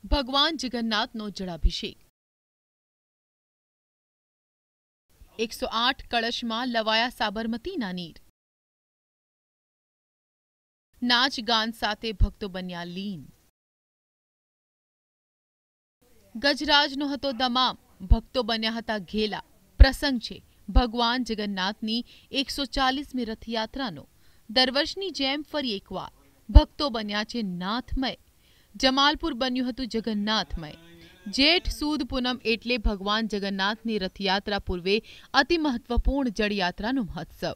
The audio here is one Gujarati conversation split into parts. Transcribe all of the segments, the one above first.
ભગવાન જગન્નાથનો જળાભિષેક 108 કળશમાં લવાયા સાબરમતીના નીર। નાચ ગાન સાથે ભક્તો બન્યા લીન। ગજરાજનો હતો દમામ, ભક્તો બન્યા હતા ઘેલા। પ્રસંગ છે ભગવાન જગન્નાથની 140મી રથયાત્રાનો। દર વર્ષની જેમ ફરી એકવાર ભક્તો બન્યા છે નાથમય। જમાલપુર બન્યું હતું જગન્નાથમય। જેઠ સુદ પૂનમ એટલે ભગવાન જગન્નાથની રથયાત્રા પૂર્વે અતિ મહત્વપૂર્ણ જળયાત્રાનો મહોત્સવ।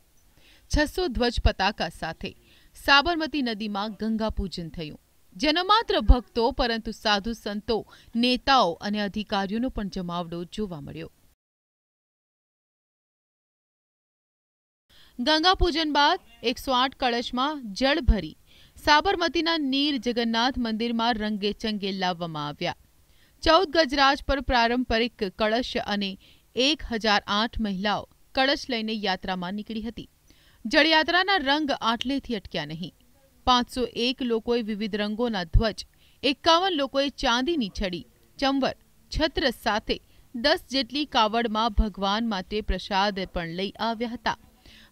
600 ધ્વજ પતાકા સાથે સાબરમતી નદીમાં ગંગા પૂજન થયું, જેનો માત્ર ભક્તો પરંતુ સાધુ સંતો, નેતાઓ અને અધિકારીઓનો પણ જમાવડો જોવા મળ્યો। ગંગા પૂજન બાદ 108 કળશમાં જળ ભરી સાબરમતીના નીર જગન્નાથ મંદિરમાં રંગે ચંગે લાવવામાં આવ્યા। 14 ગજરાજ પર પારંપરિક કળશ અને 1008 મહિલાઓ કળશ લઈને યાત્રામાં નીકળી હતી। જળયાત્રાના રંગ આટલેથી અટક્યા નહીં। 501 લોકોએ વિવિધ રંગોના ધ્વજ, 51 લોકોએ ચાંદીની છડી, ચંવર, છત્ર સાથે 10 જેટલી કાવડમાં ભગવાન માટે પ્રસાદ પણ લઈ આવ્યા હતા।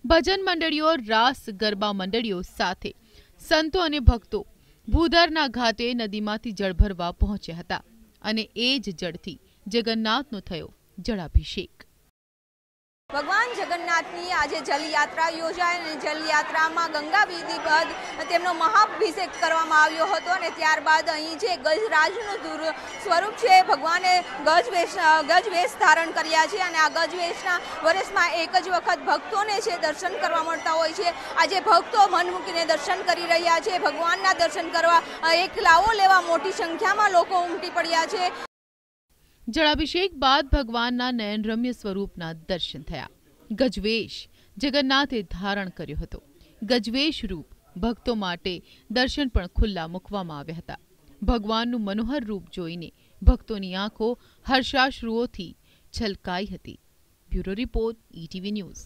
ભજન મંડળીઓ, રાસ ગરબા મંડળીઓ સાથે સંતો અને ભક્તો ભૂધરના ઘાટે નદીમાંથી જળ ભરવા પહોંચ્યા હતા અને એ જ જળથી જગન્નાથનો થયો જળાભિષેક। ભગવાન જગન્નાથની આજે જલયાત્રા યોજાઈ અને જલયાત્રામાં ગંગા વિધિ બાદ તેમનો મહાભિષેક કરવામાં આવ્યો હતો અને ત્યારબાદ અહીં જે ગજરાજનું સ્વરૂપ છે ભગવાને ગજવેશ ધારણ કર્યા છે અને આ ગજવેશના વર્ષમાં એક જ વખત ભક્તોને છે દર્શન કરવા મળતા હોય છે। આજે ભક્તો મન મૂકીને દર્શન કરી રહ્યા છે। ભગવાનના દર્શન કરવા એક લાવો લેવા મોટી સંખ્યામાં લોકો ઉમટી પડ્યા છે। જળાભિષેક બાદ ભગવાનના નયનરમ્ય સ્વરૂપના દર્શન થયા। ગજવેશ જગન્નાથે ધારણ કર્યો હતો। ગજવેશ રૂપ ભક્તો માટે દર્શન પણ ખુલ્લા મૂકવામાં આવ્યા હતા। ભગવાનનું મનોહર રૂપ જોઈને ભક્તોની આંખો હર્ષાશ્રુઓથી છલકાઈ હતી। Bureau report, ETV news.